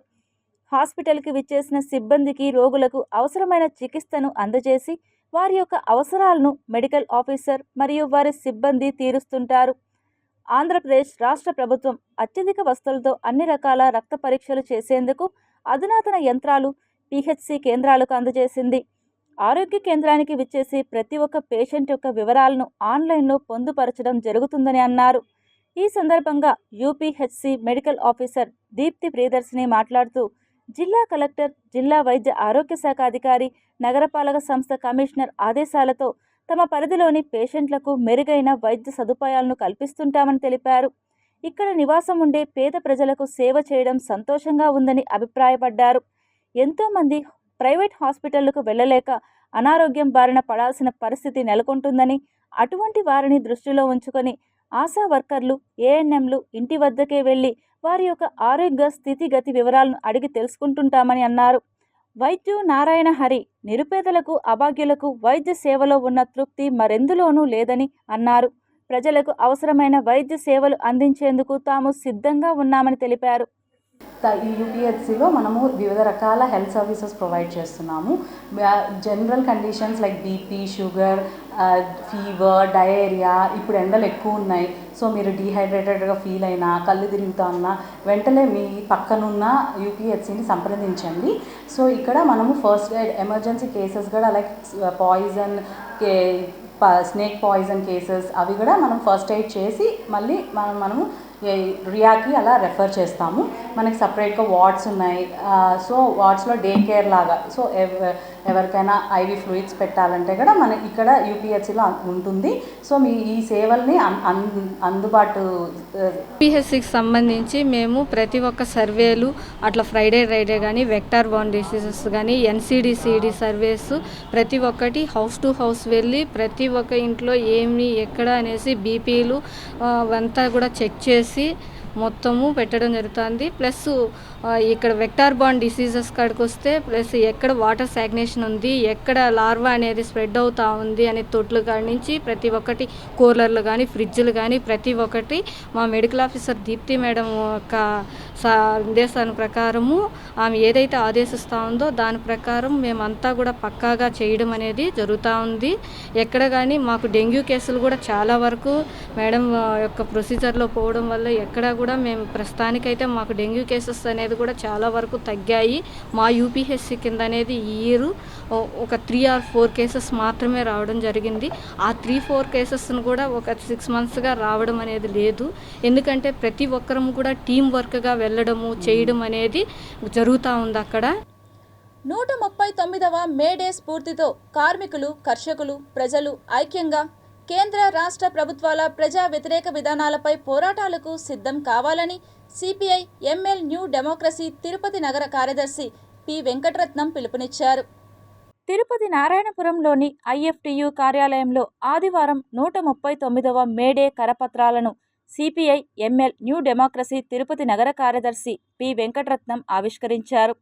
హాస్పిటల్కి విచ్చేసిన సిబ్బందికి, రోగులకు అవసరమైన చికిత్సను అందజేసి వారి యొక్క అవసరాలను మెడికల్ ఆఫీసర్ మరియు వారి సిబ్బంది తీరుస్తుంటారు. ఆంధ్రప్రదేశ్ రాష్ట్ర ప్రభుత్వం అత్యధిక వస్తువులతో అన్ని రకాల రక్త పరీక్షలు చేసేందుకు అధునాతన యంత్రాలు పీహెచ్సి కేంద్రాలకు అందజేసింది. ఆరోగ్య కేంద్రానికి విచ్చేసి ప్రతి ఒక్క పేషెంట్ యొక్క వివరాలను ఆన్లైన్లో పొందుపరచడం జరుగుతుందని అన్నారు. ఈ సందర్భంగా UPHC medical officer Deepti Priyadarshini మాట్లాడుతూ, జిల్లా కలెక్టర్, జిల్లా వైద్య ఆరోగ్య శాఖ అధికారి, నగరపాలక సంస్థ కమిషనర్ ఆదేశాలతో తమ పరిధిలోని పేషెంట్లకు మెరుగైన వైద్య సదుపాయాలను కల్పిస్తుంటామని తెలిపారు. ఇక్కడ నివాసం ఉండే పేద ప్రజలకు సేవ చేయడం సంతోషంగా ఉందని అభిప్రాయపడ్డారు. ఎంతోమంది ప్రైవేట్ హాస్పిటళ్లకు వెళ్లలేక అనారోగ్యం బారిన పడాల్సిన పరిస్థితి నెలకొంటుందని, అటువంటి వారిని దృష్టిలో ఉంచుకొని ఆశా వర్కర్లు, ఏఎన్ఎంలు ఇంటి వద్దకే వెళ్లి వారి యొక్క ఆరోగ్య స్థితిగతి వివరాలను అడిగి తెలుసుకుంటుంటామని అన్నారు. వైద్యు నారాయణ హరి నిరుపేదలకు, అభాగ్యులకు వైద్య సేవలో ఉన్న తృప్తి మరెందులోనూ లేదని అన్నారు. ప్రజలకు అవసరమైన వైద్య సేవలు అందించేందుకు తాము సిద్ధంగా ఉన్నామని తెలిపారు. ఈ యూపీహెచ్సిలో మనము వివిధ రకాల హెల్త్ సర్వీసెస్ ప్రొవైడ్ చేస్తున్నాము. General conditions like BP, sugar, fever, diarrhoea, ఇప్పుడు ఎండలు ఎక్కువ ఉన్నాయి, సో మీరు డీహైడ్రేటెడ్గా ఫీల్ అయినా, కళ్ళు తిరుగుతా ఉన్నా వెంటనే మీ పక్కనున్న యూపీహెచ్సిని సంప్రదించండి. సో ఇక్కడ మనము ఫస్ట్ ఎయిడ్ ఎమర్జెన్సీ కేసెస్ కూడా like poison, snake poison cases అవి కూడా మనం ఫస్ట్ ఎయిడ్ చేసి మళ్ళీ మనము రియాకి అలా రెఫర్ చేస్తాము. మనకి సపరేట్గా వార్డ్స్ ఉన్నాయి. సో వార్డ్స్లో డే కేర్ లాగా, సో ఎవరికైనా ఐవి ఫ్లూయిడ్స్ పెట్టాలంటే కూడా మన ఇక్కడ యూపీహెచ్సిలో ఉంటుంది. సో మీ ఈ సేవల్ని అందుబాటు యూపీహెచ్సికి సంబంధించి మేము ప్రతి ఒక్క సర్వేలు అట్లా ఫ్రైడే కానీ వెక్టార్ బోర్న్ డిసీజెస్ కానీ ఎన్సిడిసిడి సర్వేస్ ప్రతి ఒక్కటి హౌస్ టు హౌస్ వెళ్ళి ప్రతి ఒక్క ఇంట్లో ఏమి ఎక్కడ అనేసి బీపీలు అంతా కూడా చెక్ చేసి మొత్తము పెట్టడం జరుగుతుంది. ప్లస్ ఇక్కడ వెక్టార్ బార్న్ డిసీజెస్ కాడికి వస్తే ప్లస్ ఎక్కడ వాటర్ స్టాగ్నేషన్ ఉంది, ఎక్కడ లార్వా అనేది స్ప్రెడ్ అవుతూ ఉంది అనే తొట్లు కాడి నుంచి ప్రతి ఒక్కటి కూలర్లు కానీ ఫ్రిడ్జ్లు కానీ ప్రతి ఒక్కటి మా మెడికల్ ఆఫీసర్ దీప్తి మేడం యొక్క సందేశాల ప్రకారము ఆమె ఏదైతే ఆదేశిస్తూ ఉందో దాని ప్రకారం మేమంతా కూడా పక్కాగా చేయడం అనేది జరుగుతూ ఉంది. ఎక్కడ కానీ మాకు డెంగ్యూ కేసులు కూడా చాలా వరకు మేడం యొక్క ప్రొసీజర్లో పోవడం వల్ల ఎక్కడ కూడా మేము ప్రస్తుతానికైతే మాకు డెంగ్యూ కేసెస్ అనేది కూడా చాలా వరకు తగ్గాయి. మా యూపీహెచ్సి కింద అనేది ఈ ఇయర్ ఒక 3 or 4 కేసెస్ మాత్రమే రావడం జరిగింది. ఆ 3-4 కేసెస్ను కూడా ఒక 6 monthsగా రావడం అనేది లేదు. ఎందుకంటే ప్రతి ఒక్కరము కూడా టీం వర్క్గా వెళ్ళడము చేయడం అనేది జరుగుతూ ఉంది. అక్కడ 139వ మేడే స్ఫూర్తితో కార్మికులు, కర్షకులు, ప్రజలు ఐక్యంగా కేంద్ర రాష్ట్ర ప్రభుత్వాల ప్రజా వ్యతిరేక విధానాలపై పోరాటాలకు సిద్ధం కావాలని CPI ML new democracy Tirupati నగర కార్యదర్శి పి వెంకటరత్నం పిలుపునిచ్చారు. తిరుపతి నారాయణపురంలోని ఐఎఫ్టియు కార్యాలయంలో ఆదివారం 139వ మేడే కరపత్రాలను CPI ML new democracy Tirupati నగర కార్యదర్శి పి వెంకటరత్నం ఆవిష్కరించారు.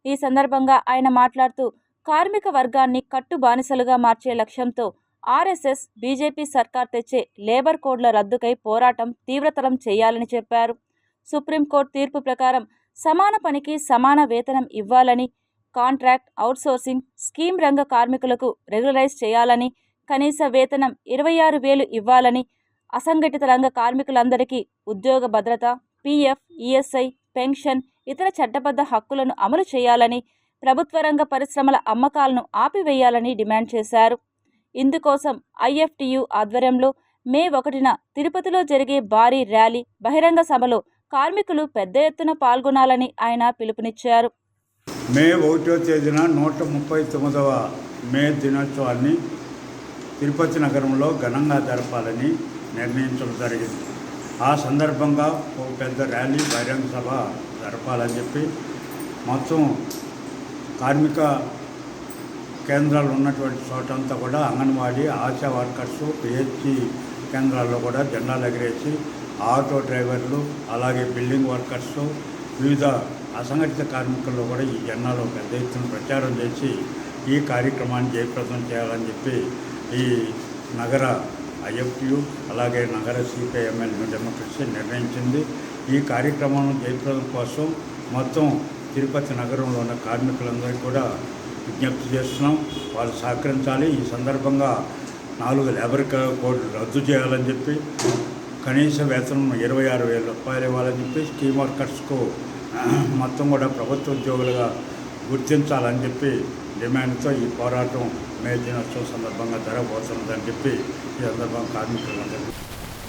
ఈ సందర్భంగా ఆయన మాట్లాడుతూ, కార్మిక వర్గాన్ని కట్టు బానిసలుగా మార్చే లక్ష్యంతో ఆర్ఎస్ఎస్, బీజేపీ సర్కార్ తెచ్చే లేబర్ కోడ్ల రద్దుకై పోరాటం తీవ్రతరం చేయాలని చెప్పారు. సుప్రీంకోర్టు తీర్పు ప్రకారం సమాన పనికి సమాన వేతనం ఇవ్వాలని, కాంట్రాక్ట్, అవుట్సోర్సింగ్, స్కీమ్ రంగ కార్మికులకు రెగ్యులరైజ్ చేయాలని, కనీస వేతనం 26,000 ఇవ్వాలని, అసంఘటిత రంగ కార్మికులందరికీ ఉద్యోగ భద్రత, పీఎఫ్, ఈఎస్ఐ, పెన్షన్, ఇతర చట్టబద్ధ హక్కులను అమలు చేయాలని, ప్రభుత్వ రంగ పరిశ్రమల అమ్మకాలను ఆపివేయాలని డిమాండ్ చేశారు. ఇందుకోసం ఐఎఫ్టియు ఆధ్వర్యంలో మే 1న తిరుపతిలో జరిగే భారీ ర్యాలీ, బహిరంగ సభలో కార్మికులు పెద్ద ఎత్తున పాల్గొనాలని ఆయన పిలుపునిచ్చారు. మే 1వ తేదీన 139వ మే దినోత్సవాన్ని తిరుపతి నగరంలో ఘనంగా జరపాలని నిర్ణయించడం జరిగింది. ఆ సందర్భంగా ఒక పెద్ద ర్యాలీ, బహిరంగ సభ జరపాలని చెప్పి మొత్తం కార్మిక కేంద్రాలు ఉన్నటువంటి చోటంతా కూడా అంగన్వాడీ, ఆశా వర్కర్స్, పిహెచ్సి కేంద్రాల్లో కూడా జెండాలు ఎగరేసి ఆటో డ్రైవర్లు, అలాగే బిల్డింగ్ వర్కర్స్, వివిధ అసంఘటిత కార్మికుల్లో కూడా ఈ జెండాలో పెద్ద ఎత్తున ప్రచారం చేసి ఈ కార్యక్రమాన్ని జయప్రదం చేయాలని చెప్పి ఈ నగర ఐఎఫ్యు అలాగే నగర సిపిఐఎంఎల్ న్యూ డెమోక్రసీ నిర్ణయించింది. ఈ కార్యక్రమం జయప్రదం కోసం మొత్తం తిరుపతి నగరంలో ఉన్న కార్మికులందరికీ కూడా విజ్ఞప్తి చేస్తున్నాం, వాళ్ళు సహకరించాలి. ఈ సందర్భంగా 4 లేబర్ కోడ్లు రద్దు చేయాలని చెప్పి, కనీస వేతనం 26,000 రూపాయలు ఇవ్వాలని చెప్పి, స్కీమ్ వర్కర్స్కు మొత్తం కూడా ప్రభుత్వ ఉద్యోగులుగా గుర్తించాలని చెప్పి డిమాండ్తో ఈ పోరాటం మే దినోత్సవం సందర్భంగా జరగబోతున్నదని చెప్పి ఈ సందర్భంగా కార్మికులందరూ.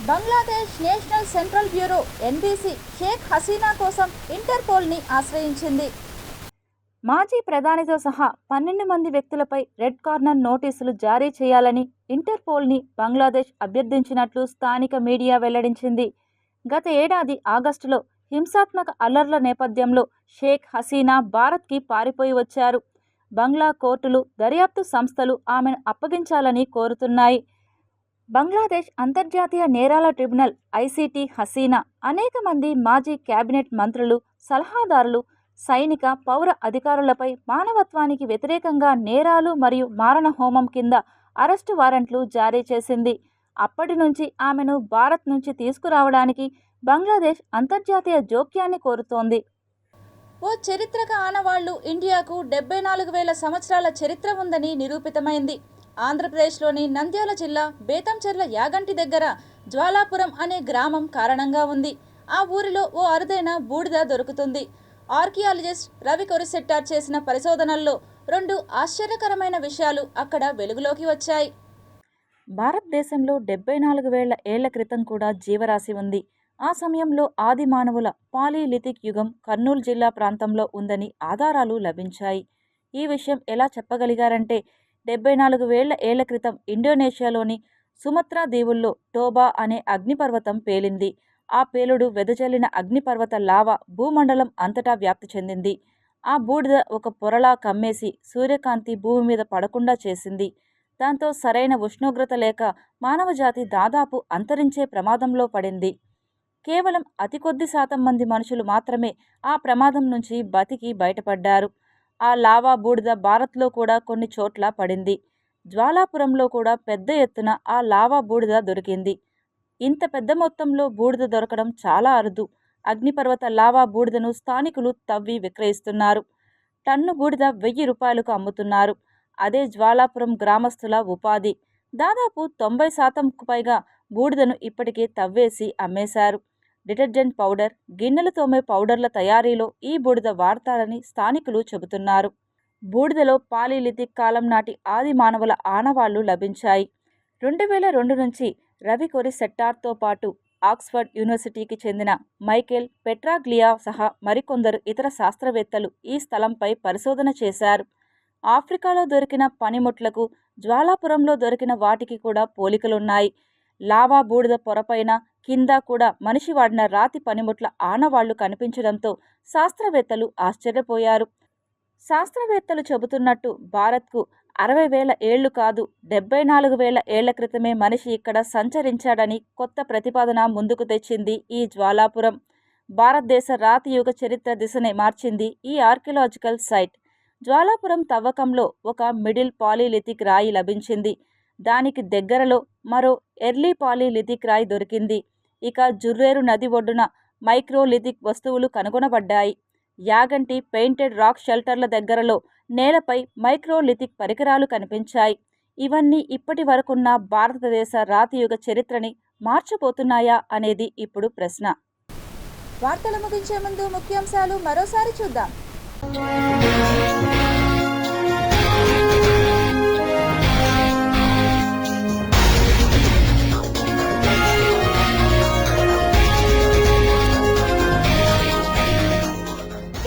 Bangladesh national central bureau NBC Sheikh Hasina కోసం ఇంటర్పోల్ని ఆశ్రయించింది. మాజీ ప్రధానితో సహా 12 మంది వ్యక్తులపై రెడ్ కార్నర్ నోటీసులు జారీ చేయాలని ఇంటర్పోల్ని బంగ్లాదేశ్ అభ్యర్థించినట్లు స్థానిక మీడియా వెల్లడించింది. గత ఏడాది ఆగస్టులో హింసాత్మక అల్లర్ల నేపథ్యంలో షేక్ హసీనా భారత్కి పారిపోయి వచ్చారు. బంగ్లా కోర్టులు, దర్యాప్తు సంస్థలు ఆమెను అప్పగించాలని కోరుతున్నాయి. బంగ్లాదేశ్ అంతర్జాతీయ నేరాల ట్రిబ్యునల్ ఐసీటీ హసీనా, అనేక మంది మాజీ కేబినెట్ మంత్రులు, సలహాదారులు, సైనిక, పౌర అధికారులపై మానవత్వానికి వ్యతిరేకంగా నేరాలు మరియు మారణ హోమం కింద అరెస్టు వారెంట్లు జారీ చేసింది. అప్పటి నుంచి ఆమెను భారత్ నుంచి తీసుకురావడానికి బంగ్లాదేశ్ అంతర్జాతీయ జోక్యాన్ని కోరుతోంది. ఓ చరిత్రక ఆనవాళ్లు ఇండియాకు 74,000 సంవత్సరాల చరిత్ర ఉందని నిరూపితమైంది. ఆంధ్రప్రదేశ్లోని నంద్యాల జిల్లా బేతంచెర్ల యాగంటి దగ్గర జ్వాలాపురం అనే గ్రామం కారణంగా ఉంది. ఆ ఊరిలో ఓ అరుదైన బూడిద దొరుకుతుంది. ఆర్కియాలజిస్ట్ రవి కొరిసెట్టార్ చేసిన పరిశోధనల్లో 2 ఆశ్చర్యకరమైన విషయాలు అక్కడ వెలుగులోకి వచ్చాయి. భారతదేశంలో 74,000 ఏళ్ల క్రితం కూడా జీవరాశి ఉంది. ఆ సమయంలో ఆది మానవుల పాలీలిథిక్ యుగం కర్నూలు జిల్లా ప్రాంతంలో ఉందని ఆధారాలు లభించాయి. ఈ విషయం ఎలా చెప్పగలిగారంటే 74,000 ఏళ్ల క్రితం ఇండోనేషియాలోని సుమత్రా దీవుల్లో టోబా అనే అగ్నిపర్వతం పేలింది. ఆ పేలుడు వెదజల్లిన అగ్నిపర్వత లావా భూమండలం అంతటా వ్యాప్తి చెందింది. ఆ బూడిద ఒక పొరలా కమ్మేసి సూర్యకాంతి భూమి మీద పడకుండా చేసింది. దాంతో సరైన ఉష్ణోగ్రత లేక మానవజాతి దాదాపు అంతరించే ప్రమాదంలో పడింది. కేవలం అతి కొద్ది శాతం మంది మనుషులు మాత్రమే ఆ ప్రమాదం నుంచి బతికి బయటపడ్డారు. ఆ లావా బూడిద భారత్లో కూడా కొన్ని చోట్ల పడింది. జ్వాలాపురంలో కూడా పెద్ద ఎత్తున ఆ లావా బూడిద దొరికింది. ఇంత పెద్ద మొత్తంలో బూడిద దొరకడం చాలా అరుదు. అగ్నిపర్వత లావా బూడిదను స్థానికులు తవ్వి విక్రయిస్తున్నారు. టన్ను బూడిద 1,000 రూపాయలకు అమ్ముతున్నారు. అదే జ్వాలాపురం గ్రామస్తుల ఉపాధి. దాదాపు 90% పైగా బూడిదను ఇప్పటికే తవ్వేసి అమ్మేశారు. డిటర్జెంట్ పౌడర్, గిన్నెలు తోమే పౌడర్ల తయారీలో ఈ బూడిద వాడతారని స్థానికులు చెబుతున్నారు. బూడిదలో పాలీలిథిక్ కాలం నాటి ఆది మానవుల ఆనవాళ్లు లభించాయి. 2002 నుంచి రవి కొరిసెట్టార్తో పాటు ఆక్స్ఫర్డ్ యూనివర్సిటీకి చెందిన మైకేల్ పెట్రాగ్లియా సహా మరికొందరు ఇతర శాస్త్రవేత్తలు ఈ స్థలంపై పరిశోధన చేశారు. ఆఫ్రికాలో దొరికిన పనిముట్లకు జ్వాలాపురంలో దొరికిన వాటికి కూడా పోలికలున్నాయి. లావా బూడిద పొరపైన కింద కూడా మనిషి వాడిన రాతి పనిముట్ల ఆనవాళ్లు కనిపించడంతో శాస్త్రవేత్తలు ఆశ్చర్యపోయారు. శాస్త్రవేత్తలు చెబుతున్నట్టు భారత్కు 60,000 ఏళ్లు కాదు, 74,000 ఏళ్ల క్రితమే మనిషి ఇక్కడ సంచరించాడని కొత్త ప్రతిపాదన ముందుకు తెచ్చింది ఈ జ్వాలాపురం. భారతదేశ రాతియుగ చరిత్ర దిశనే మార్చింది ఈ ఆర్కియలాజికల్ సైట్. జ్వాలాపురం తవ్వకంలో ఒక మిడిల్ పాలీలిథిక్ రాయి లభించింది. దానికి దగ్గరలో మరో ఎర్లీ పాలీలిథిక్ రాయి దొరికింది. ఇక జుర్రేరు నది ఒడ్డున మైక్రోలిథిక్ వస్తువులు కనుగొనబడ్డాయి. యాగంటి పెయింటెడ్ రాక్ షెల్టర్ల దగ్గరలో నేలపై మైక్రోలిథిక్ పరికరాలు కనిపించాయి. ఇవన్నీ ఇప్పటి వరకున్న భారతదేశ రాతియుగ చరిత్రని మార్చబోతున్నాయా అనేది ఇప్పుడు ప్రశ్న. వార్తలు ముగించే ముందు ముఖ్యాంశాలు మరోసారి చూద్దాం.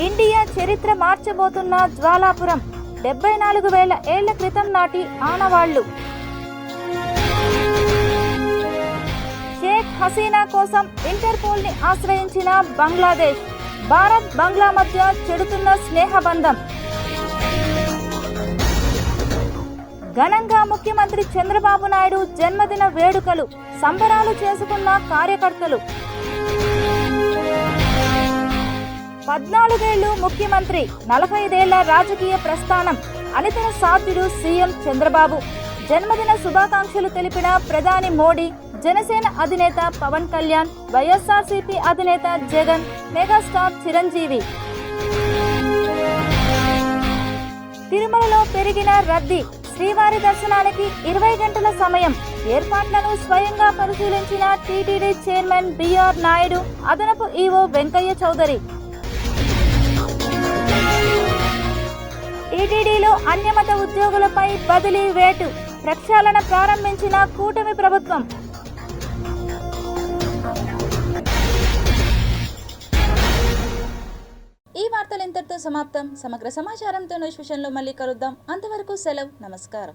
ఇండియా చరిత్ర మార్చబోతున్న జ్వాలాపురం, 74,000 ఏళ్ల క్రితం నాటి ఆనవాళ్లు. షేక్ హసీనా కోసం ఇంటర్పోల్ని ఆశ్రయించిన బంగ్లాదేశ్, భారత్ బంగ్లా మధ్య చెడుతున్న స్నేహబంధం. ఘనంగా ముఖ్యమంత్రి చంద్రబాబు నాయుడు జన్మదిన వేడుకలు, సంబరాలు చేసుకున్న కార్యకర్తలు. 14 ఏళ్లు ముఖ్యమంత్రి, 45 ఏళ్ల రాజకీయ ప్రస్థానం. అనితర సాధ్యుడు సీఎం చంద్రబాబు. జన్మదిన శుభాకాంక్షలు తెలిపిన ప్రధాని మోడీ, జనసేన అధినేత పవన్ కళ్యాణ్, వైఎస్ఆర్సీపీ అధినేత జగన్, మెగాస్టార్ చిరంజీవి. తిరుమలలో పెరిగిన రద్దీ, శ్రీవారి దర్శనానికి 20 గంటల సమయం. ఏర్పాట్లను స్వయంగా పరిశీలించిన టీటీడీ చైర్మన్ బిఆర్ నాయుడు, అదనపు ఈవో వెంకయ్య చౌదరి. టీటీడీలో అన్యమత ఉద్యోగులపై బదిలీ వేటు, ప్రక్షాళన ప్రారంభించిన కూటమి ప్రభుత్వం. ఈ వార్తలు ఇంతటితో సమాప్తం. సమగ్ర సమాచారంతో విషయంలో మళ్ళీ కలుద్దాం. అంతవరకు సెలవు. నమస్కారం.